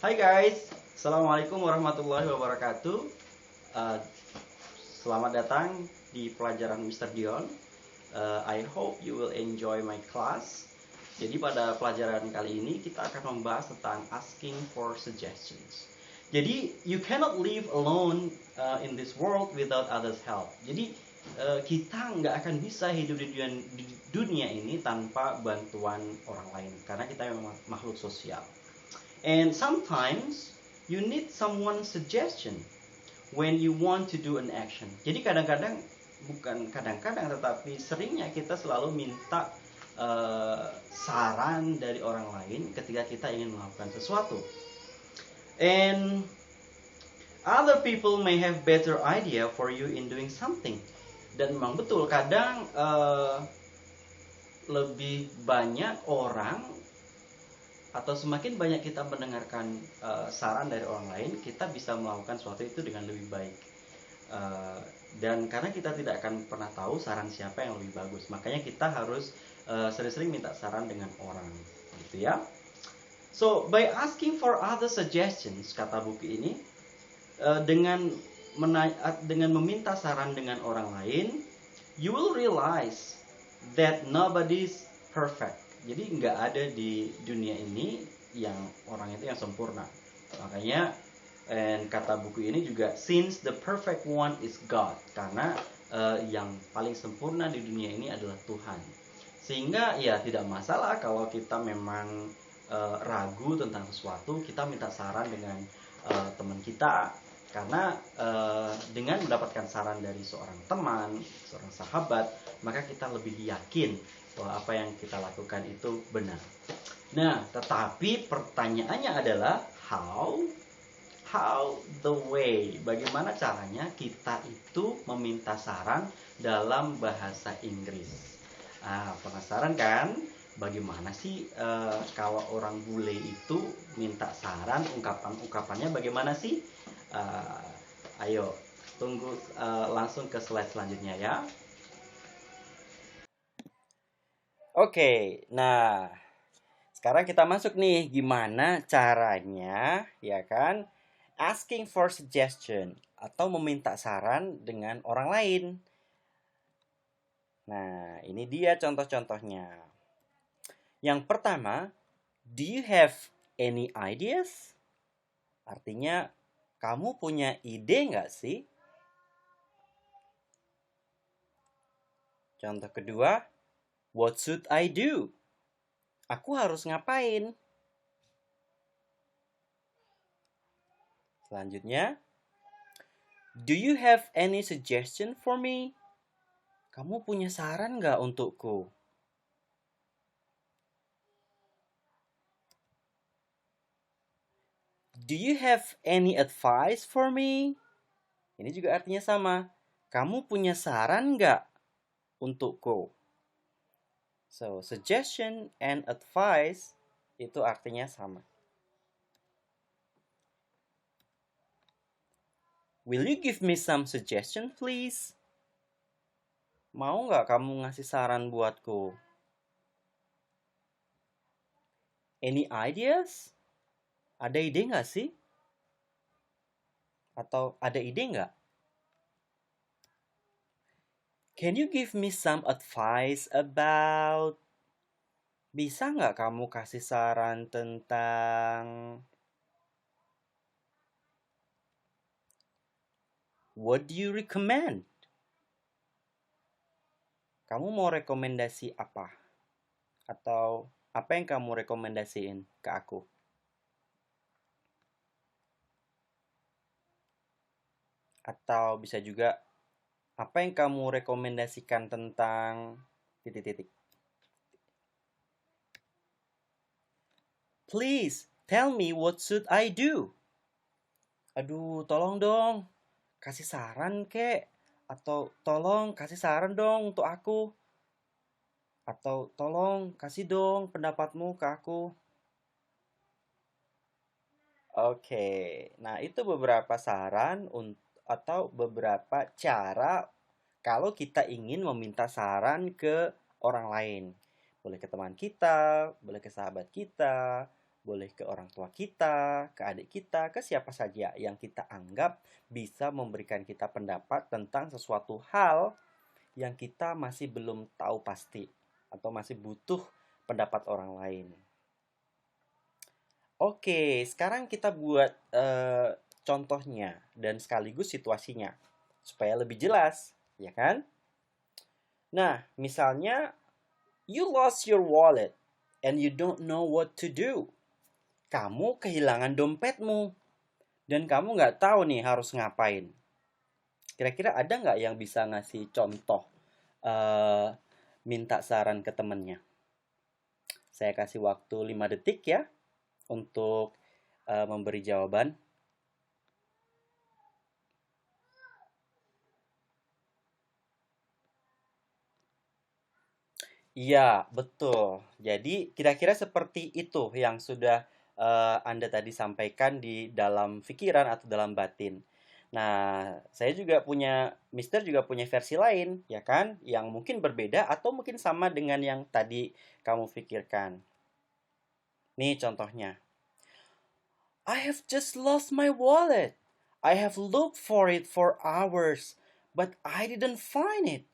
Hai guys, Assalamualaikum warahmatullahi wabarakatuh. Uh, Selamat datang di pelajaran Mr. Dion. I hope you will enjoy my class. Jadi pada pelajaran kali ini kita akan membahas tentang asking for suggestions. Jadi you cannot live alone in this world without others' help. Jadi kita nggak akan bisa hidup di dunia ini tanpa bantuan orang lain karena kita memang makhluk sosial. And sometimes you need someone's suggestion when you want to do an action. Jadi kadang-kadang, bukan kadang-kadang, tetapi seringnya kita selalu minta saran dari orang lain ketika kita ingin melakukan sesuatu. And other people may have better idea for you in doing something. Dan memang betul, kadang lebih banyak orang atau semakin banyak kita mendengarkan saran dari orang lain, kita bisa melakukan sesuatu itu dengan lebih baik. Dan karena kita tidak akan pernah tahu saran siapa yang lebih bagus, makanya kita harus sering-sering minta saran dengan orang, gitu ya. So by asking for other suggestions, kata buku ini, dengan meminta saran dengan orang lain, you will realize that nobody's perfect. Jadi nggak ada di dunia ini yang orang itu yang sempurna. Makanya kata buku ini juga, since the perfect one is God, karena yang paling sempurna di dunia ini adalah Tuhan. Sehingga ya tidak masalah kalau kita memang ragu tentang sesuatu, kita minta saran dengan teman kita, karena dengan mendapatkan saran dari seorang teman, seorang sahabat, maka kita lebih yakin bahwa apa yang kita lakukan itu benar. Nah, tetapi pertanyaannya adalah how the way, bagaimana caranya kita itu meminta saran dalam bahasa Inggris. Penasaran kan? Bagaimana sih kalau orang bule itu minta saran, ungkapannya bagaimana sih? Ayo tunggu, langsung ke slide selanjutnya ya. Oke, nah sekarang kita masuk nih, gimana caranya, ya kan, asking for suggestion atau meminta saran dengan orang lain. Nah, ini dia contoh-contohnya. Yang pertama, do you have any ideas? Artinya, kamu punya ide nggak sih? Contoh kedua, what should I do? Aku harus ngapain? Selanjutnya, do you have any suggestion for me? Kamu punya saran nggak untukku? Do you have any advice for me? Ini juga artinya sama. Kamu punya saran nggak untukku? So, suggestion and advice itu artinya sama. Will you give me some suggestion, please? Mau nggak kamu ngasih saran buatku? Any ideas? Ada ide nggak sih? Atau ada ide nggak? Can you give me some advice about? Bisa nggak kamu kasih saran tentang? What do you recommend? Kamu mau rekomendasi apa? Atau apa yang kamu rekomendasiin ke aku? Atau bisa juga, apa yang kamu rekomendasikan tentang titik-titik. Please, tell me what should I do? Aduh, tolong dong, kasih saran kek. Atau tolong kasih saran dong untuk aku. Atau tolong kasih dong pendapatmu ke aku. Oke, nah itu beberapa saran atau beberapa cara kalau kita ingin meminta saran ke orang lain. Boleh ke teman kita, boleh ke sahabat kita, boleh ke orang tua kita, ke adik kita, ke siapa saja yang kita anggap bisa memberikan kita pendapat tentang sesuatu hal yang kita masih belum tahu pasti atau masih butuh pendapat orang lain. Oke, sekarang kita buat contohnya dan sekaligus situasinya supaya lebih jelas, ya kan? Nah, misalnya you lost your wallet and you don't know what to do. Kamu kehilangan dompetmu dan kamu nggak tahu nih harus ngapain. Kira-kira ada nggak yang bisa ngasih contoh minta saran ke temennya? Saya kasih waktu 5 detik ya untuk memberi jawaban. Iya, betul. Jadi kira-kira seperti itu yang sudah Anda tadi sampaikan di dalam pikiran atau dalam batin. Nah, saya juga punya, Mister juga punya versi lain, ya kan? Yang mungkin berbeda atau mungkin sama dengan yang tadi kamu pikirkan. Nih contohnya. I have just lost my wallet. I have looked for it for hours, but I didn't find it.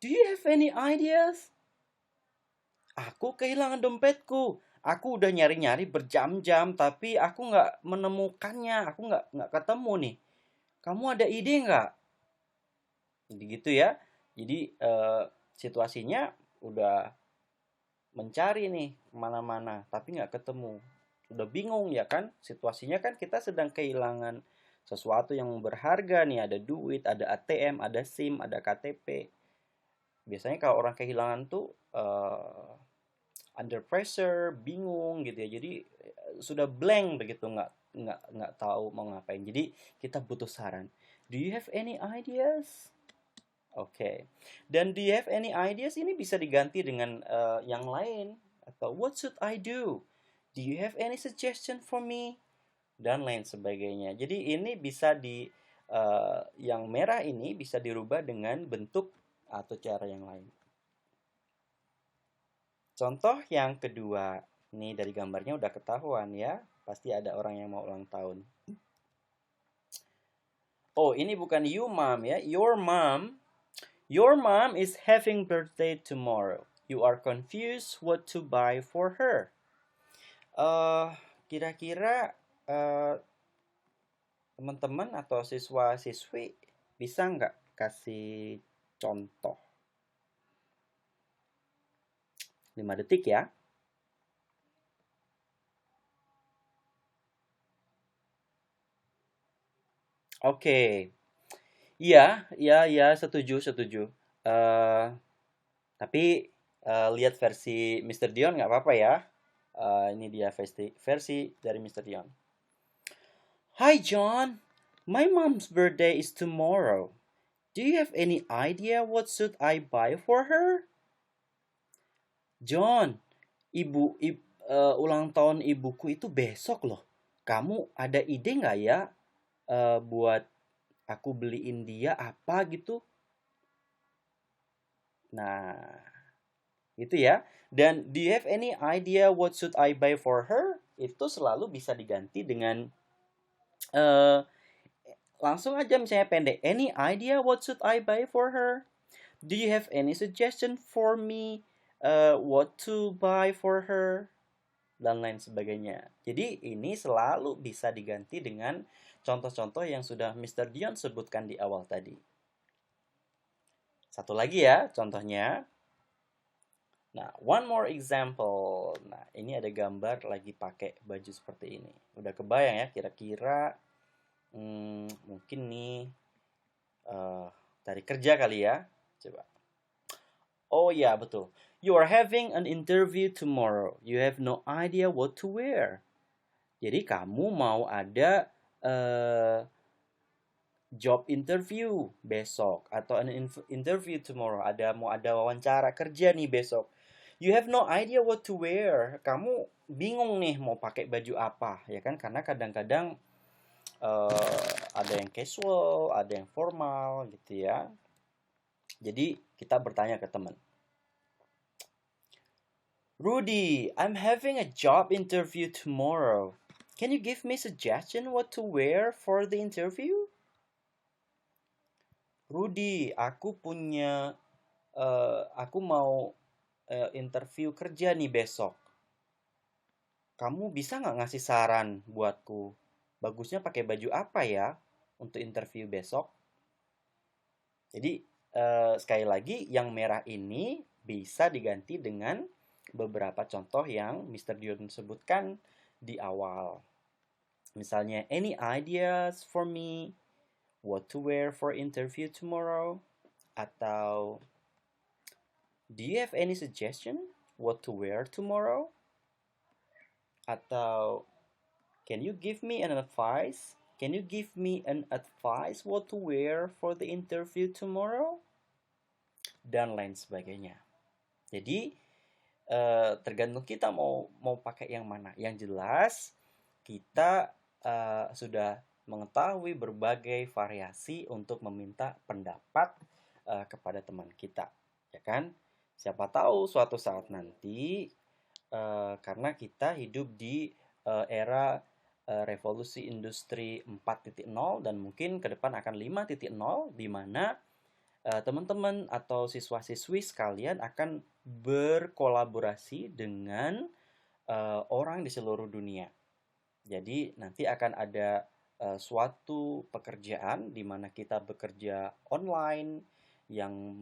Do you have any ideas? Aku kehilangan dompetku. Aku udah nyari-nyari berjam-jam, tapi aku nggak menemukannya. Aku nggak ketemu nih. Kamu ada ide nggak? Jadi gitu ya. Jadi situasinya udah mencari nih kemana-mana, tapi nggak ketemu. Udah bingung ya kan? Situasinya kan kita sedang kehilangan sesuatu yang berharga nih. Ada duit, ada ATM, ada SIM, ada KTP. Biasanya kalau orang kehilangan tuh under pressure, bingung gitu ya. Jadi sudah blank begitu, nggak tahu mau ngapain. Jadi kita butuh saran. Do you have any ideas? Oke. Okay. Dan do you have any ideas ini bisa diganti dengan yang lain atau what should I do? Do you have any suggestion for me? Dan lain sebagainya. Jadi ini bisa yang merah ini bisa dirubah dengan bentuk atau cara yang lain. Contoh yang kedua, ini dari gambarnya udah ketahuan ya, pasti ada orang yang mau ulang tahun. Oh, ini bukan you mom ya, your mom. Your mom is having birthday tomorrow. You are confused what to buy for her. Kira-kira teman-teman atau siswa-siswi bisa nggak kasih contoh? 5 detik ya. Oke. Iya, setuju. Tapi lihat versi Mr. Dion nggak apa-apa ya. Ini dia versi dari Mr. Dion. Hi John, my mom's birthday is tomorrow. Do you have any idea what should I buy for her? John, ulang tahun ibuku itu besok loh. Kamu ada ide nggak ya buat aku beliin dia apa gitu? Nah, itu ya. Dan do you have any idea what should I buy for her? Itu selalu bisa diganti dengan langsung aja misalnya pendek. Any idea what should I buy for her? Do you have any suggestion for me? What to buy for her, dan lain sebagainya. Jadi ini selalu bisa diganti dengan contoh-contoh yang sudah Mr. Dion sebutkan di awal tadi. Satu lagi ya contohnya. Nah, one more example. Nah, ini ada gambar lagi pakai baju seperti ini. Udah kebayang ya kira-kira mungkin nih dari kerja kali ya. Coba. Oh ya, betul. You are having an interview tomorrow. You have no idea what to wear. Jadi kamu mau ada job interview besok atau an interview tomorrow. Mau ada wawancara kerja nih besok. You have no idea what to wear. Kamu bingung nih mau pakai baju apa, ya kan? Karena kadang-kadang ada yang casual, ada yang formal gitu ya. Jadi kita bertanya ke teman. Rudy, I'm having a job interview tomorrow. Can you give me suggestion what to wear for the interview? Rudy, aku mau interview kerja nih besok. Kamu bisa nggak ngasih saran buatku? Bagusnya pakai baju apa ya untuk interview besok? Jadi sekali lagi yang merah ini bisa diganti dengan beberapa contoh yang Mr. Dion sebutkan di awal. Misalnya, any ideas for me what to wear for interview tomorrow? Atau, do you have any suggestion what to wear tomorrow? Atau, can you give me an advice? Can you give me an advice what to wear for the interview tomorrow? Dan lain sebagainya. Jadi tergantung kita mau pakai yang mana. Yang jelas kita sudah mengetahui berbagai variasi untuk meminta pendapat kepada teman kita, ya kan? Siapa tahu suatu saat nanti karena kita hidup di era revolusi industri 4.0 dan mungkin ke depan akan 5.0 di mana teman-teman atau siswa-siswi sekalian akan berkolaborasi dengan orang di seluruh dunia. Jadi nanti akan ada suatu pekerjaan di mana kita bekerja online yang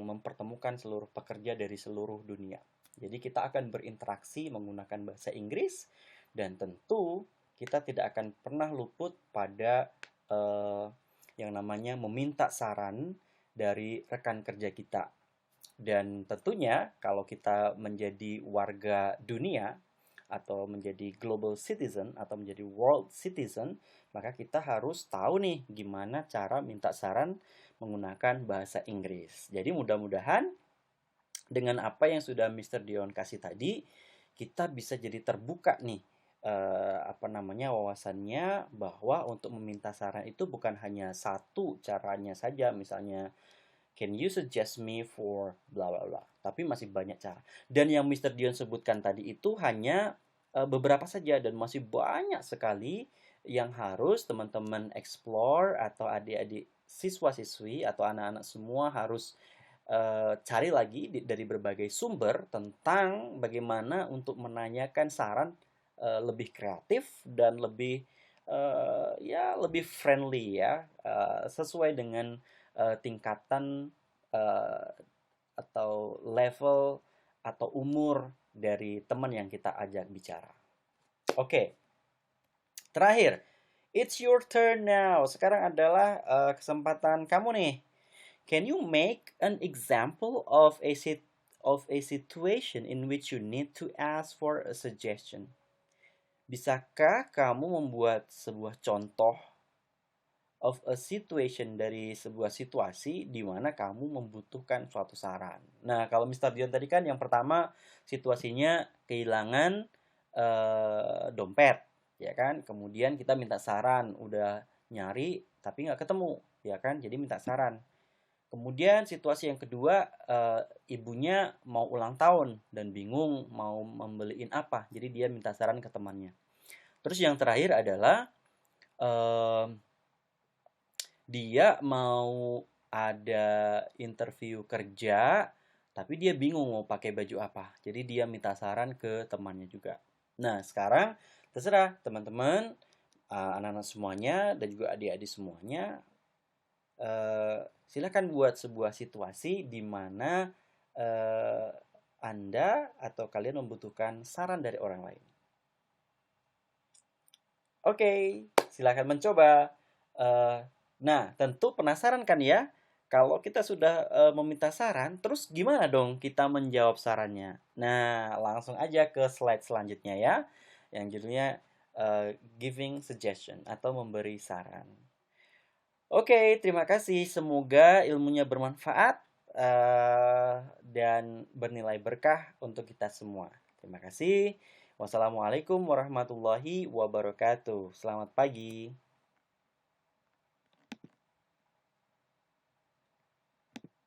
mempertemukan seluruh pekerja dari seluruh dunia. Jadi kita akan berinteraksi menggunakan bahasa Inggris dan tentu kita tidak akan pernah luput pada yang namanya meminta saran dari rekan kerja kita. Dan tentunya kalau kita menjadi warga dunia atau menjadi global citizen atau menjadi world citizen, maka kita harus tahu nih gimana cara minta saran menggunakan bahasa Inggris. Jadi mudah-mudahan dengan apa yang sudah Mr. Dion kasih tadi, kita bisa jadi terbuka nih wawasannya bahwa untuk meminta saran itu bukan hanya satu caranya saja, misalnya can you suggest me for bla bla bla, tapi masih banyak cara. Dan yang Mr. Dion sebutkan tadi itu hanya beberapa saja dan masih banyak sekali yang harus teman-teman explore atau adik-adik siswa-siswi atau anak-anak semua harus cari lagi dari berbagai sumber tentang bagaimana untuk menanyakan saran lebih kreatif dan lebih lebih friendly ya, sesuai dengan tingkatan atau level atau umur dari teman yang kita ajak bicara. Oke, terakhir, it's your turn now. Sekarang adalah kesempatan kamu nih. Can you make an example of a situation in which you need to ask for a suggestion? Bisakah kamu membuat sebuah contoh of a situation dari sebuah situasi di mana kamu membutuhkan suatu saran? Nah, kalau Mr. Dion tadi kan yang pertama situasinya kehilangan dompet, ya kan? Kemudian kita minta saran, udah nyari tapi nggak ketemu, ya kan? Jadi minta saran. Kemudian situasi yang kedua, ibunya mau ulang tahun dan bingung mau membeliin apa. Jadi dia minta saran ke temannya. Terus yang terakhir adalah dia mau ada interview kerja, tapi dia bingung mau pakai baju apa. Jadi dia minta saran ke temannya juga. Nah, sekarang terserah teman-teman, anak-anak semuanya dan juga adik-adik semuanya, silakan buat sebuah situasi di mana Anda atau kalian membutuhkan saran dari orang lain. Oke, silakan mencoba. Nah, tentu penasaran kan ya? Kalau kita sudah meminta saran, terus gimana dong kita menjawab sarannya? Nah, langsung aja ke slide selanjutnya ya, yang judulnya giving suggestion atau memberi saran. Oke, terima kasih. Semoga ilmunya bermanfaat dan bernilai berkah untuk kita semua. Terima kasih. Wassalamualaikum warahmatullahi wabarakatuh. Selamat pagi.